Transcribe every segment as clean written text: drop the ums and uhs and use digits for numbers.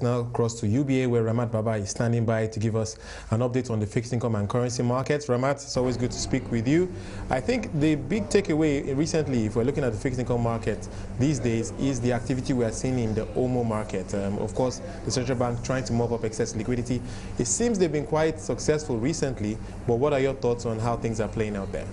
Now cross to UBA, where Ramat Babah is standing by to give us an update on the fixed income and currency markets. Ramat, it's always good to speak with you. I think the big takeaway recently, if we're looking at the fixed income market these days, is the activity we are seeing in the OMO market. Of course, the central bank trying to mop up excess liquidity. It seems they've been quite successful recently, but what are your thoughts on how things are playing out there?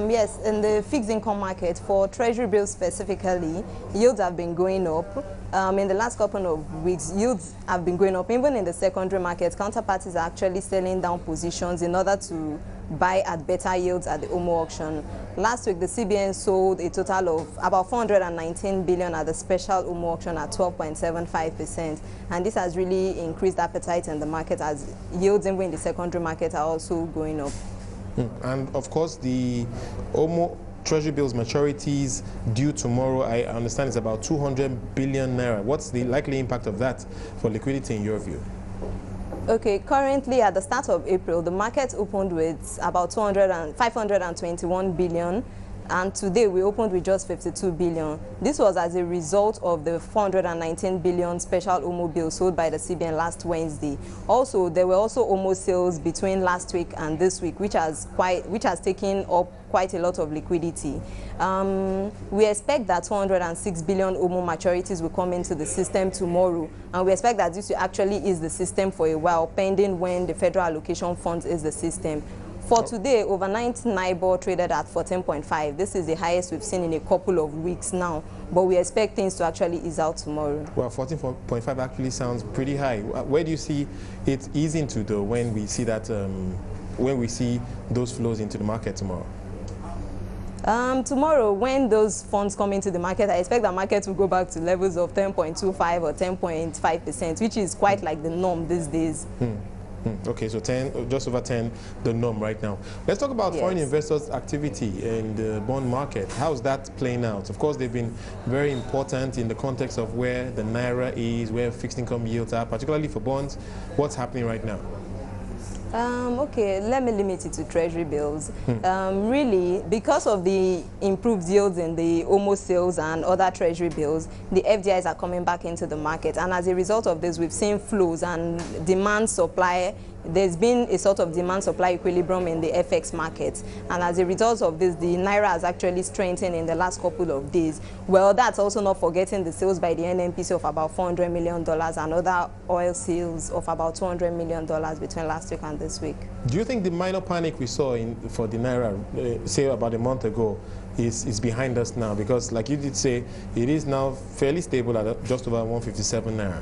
Yes, in the fixed income market, for treasury bills specifically, yields have been going up. In the last couple of weeks, yields have been going up. Even in the secondary market, counterparties are actually selling down positions in order to buy at better yields at the OMO auction. Last week, the CBN sold a total of about 419 billion at the special OMO auction at 12.75%. And this has really increased appetite in the market, as yields even in the secondary market are also going up. And of course, the OMO treasury bills maturities due tomorrow, I understand, is about 200 billion naira. What's the likely impact of that for liquidity in your view? Okay, currently at the start of April, the market opened with about 521 billion. And today we opened with just 52 billion. This was as a result of the 419 billion special OMO bill sold by the CBN last Wednesday. Also, there were also OMO sales between last week and this week, which has taken up quite a lot of liquidity. We expect that 206 billion OMO maturities will come into the system tomorrow, and we expect that this will actually ease the system for a while, pending when the federal allocation funds is the system. For today, overnight NIBOR traded at 14.5. This is the highest we've seen in a couple of weeks now, but we expect things to actually ease out tomorrow. Well, 14.5 actually sounds pretty high. Where do you see it easing to, though, when we see that, when we see those flows into the market tomorrow? Tomorrow, when those funds come into the market, I expect the market will go back to levels of 10.25 or 10.5%, which is quite like the norm these days. Okay, so 10, just over 10, the norm right now. Let's talk about foreign investors' activity in the bond market. How's that playing out? Of course, they've been very important in the context of where the naira is, where fixed income yields are, particularly for bonds. What's happening right now? Okay, let me limit it to treasury bills. Really, because of the improved yields in the OMO sales and other treasury bills, the FDIs are coming back into the market. And as a result of this, we've seen flows and demand supply. There's been a sort of demand-supply equilibrium in the FX market. And as a result of this, the naira has actually strengthened in the last couple of days. Well, that's also not forgetting the sales by the NNPC of about $400 million and other oil sales of about $200 million between last week and this week. Do you think the minor panic we saw for the naira, say about a month ago, is behind us now? Because like you did say, it is now fairly stable at just over 157 naira.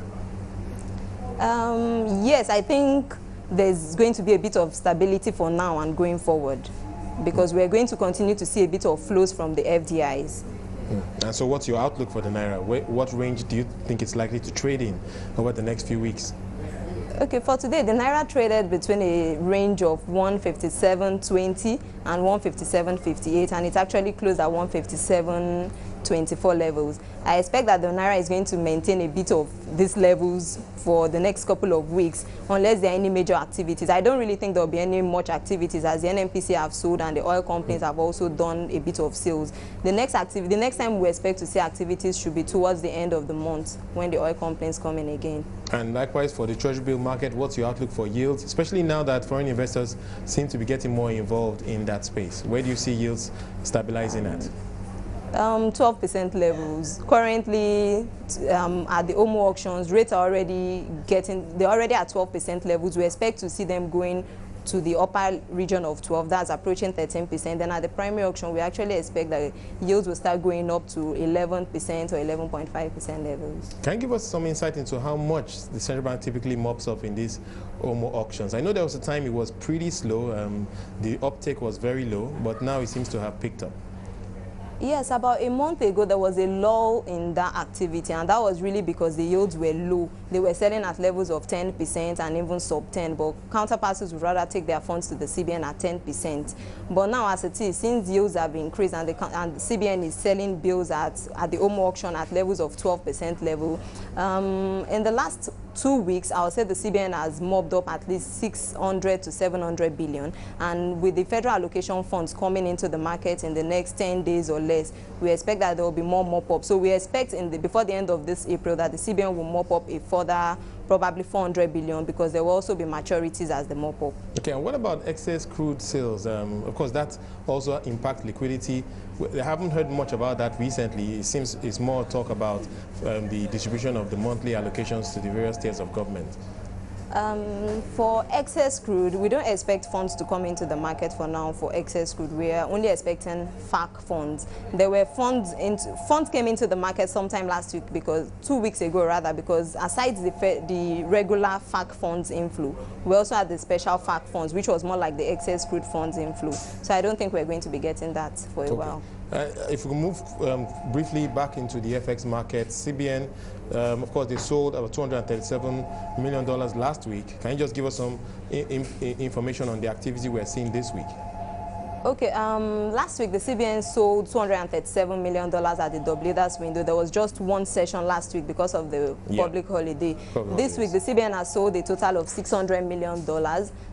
Yes, I think there's going to be a bit of stability for now and going forward, because we're going to continue to see a bit of flows from the FDIs. And so what's your outlook for the naira? What range do you think it's likely to trade in over the next few weeks? Okay, for today, the naira traded between a range of 157.20 and 157.58, and it actually closed at 157.24 levels. I expect that the naira is going to maintain a bit of these levels for the next couple of weeks, unless there are any major activities. I don't really think there will be any much activities, as the NNPC have sold and the oil companies have also done a bit of sales. The next time we expect to see activities should be towards the end of the month, when the oil companies come in again. And likewise for the treasury bill market, what's your outlook for yields, especially now that foreign investors seem to be getting more involved in that space? Where do you see yields stabilizing at? 12% levels. Currently, at the OMO auctions, rates are already they're already at 12% levels. We expect to see them going to the upper region of 12, that's approaching 13%. Then at the primary auction, we actually expect that yields will start going up to 11% or 11.5% levels. Can you give us some insight into how much the central bank typically mops up in these OMO auctions? I know there was a time it was pretty slow, the uptake was very low, but now it seems to have picked up. Yes, about a month ago, there was a lull in that activity, and that was really because the yields were low. They were selling at levels of 10% and even sub-10, but counterparties would rather take their funds to the CBN at 10%. But now, as it is, since yields have increased and the CBN is selling bills at the OMO auction at levels of 12% level, in the last 2 weeks, I would say the CBN has mopped up at least 600 to 700 billion. And with the federal allocation funds coming into the market in the next 10 days or less, we expect that there will be more mop up. So we expect before the end of this April that the CBN will mop up a further probably 400 billion, because there will also be maturities as the mop up. Okay, and what about excess crude sales? Of course, that also impacts liquidity. I haven't heard much about that recently. It seems it's more talk about the distribution of the monthly allocations to the various tiers of government. For excess crude, we don't expect funds to come into the market for now for excess crude. We are only expecting FAC funds. There were funds came into the market sometime last week, because 2 weeks ago rather, because aside the regular FAC funds inflow, we also had the special FAC funds, which was more like the excess crude funds inflow. So I don't think we're going to be getting that for a while. If we move briefly back into the FX market, CBN, of course, they sold about $237 million last week. Can you just give us some information on the activity we're seeing this week? Okay, last week the CBN sold $237 million at the double leaders window. There was just one session last week because of the public holiday. This week the CBN has sold a total of $600 million,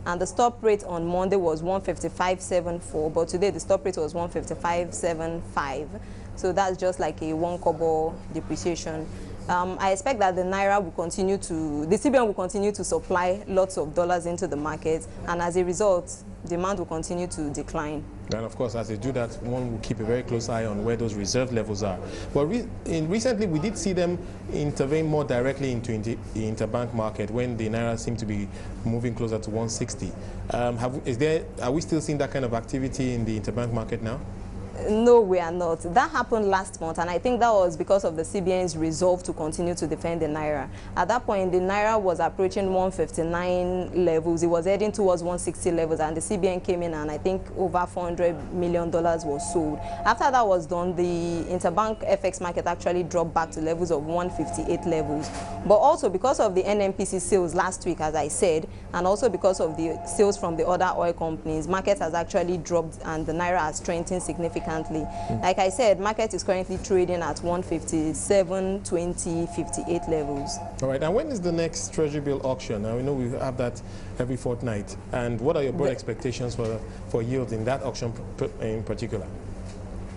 and the stop rate on Monday was 155.74, but today the stop rate was 155.75. So that's just like a 1 kobo depreciation. I expect that the Naira will continue to, the CBN will continue to supply lots of dollars into the market, and as a result, demand will continue to decline. And of course, as they do that, one will keep a very close eye on where those reserve levels are. But recently, we did see them intervene more directly into the interbank market when the Naira seemed to be moving closer to 160. Are we still seeing that kind of activity in the interbank market now? No, we are not. That happened last month, and I think that was because of the CBN's resolve to continue to defend the Naira. At that point, the Naira was approaching 159 levels. It was heading towards 160 levels, and the CBN came in, and I think over $400 million was sold. After that was done, the interbank FX market actually dropped back to levels of 158 levels. But also because of the NNPC sales last week, as I said, and also because of the sales from the other oil companies, market has actually dropped, and the Naira has strengthened significantly. Like I said, market is currently trading at 157.20, 58 levels. All right, and when is the next Treasury bill auction? Now, we know we have that every fortnight. And what are your broad expectations for yields in that auction in particular?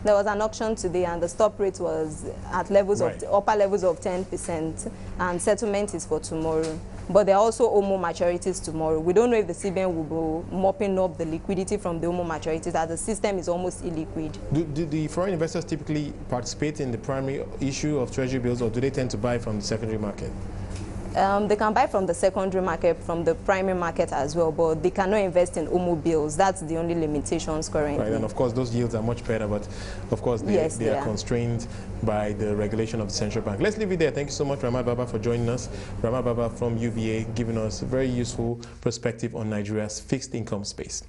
There was an auction today, and the stop rate was at levels of upper levels of 10%, and settlement is for tomorrow. But there are also OMO maturities tomorrow. We don't know if the CBN will be mopping up the liquidity from the OMO maturities, as the system is almost illiquid. Do the foreign investors typically participate in the primary issue of Treasury bills, or do they tend to buy from the secondary market? They can buy from the secondary market, from the primary market as well, but they cannot invest in OMO bills. That's the only limitations currently. Right, and of course those yields are much better, but of course they are constrained by the regulation of the central bank. Let's leave it there. Thank you so much, Ramat Babah, for joining us. Ramat Babah from UBA, giving us a very useful perspective on Nigeria's fixed income space.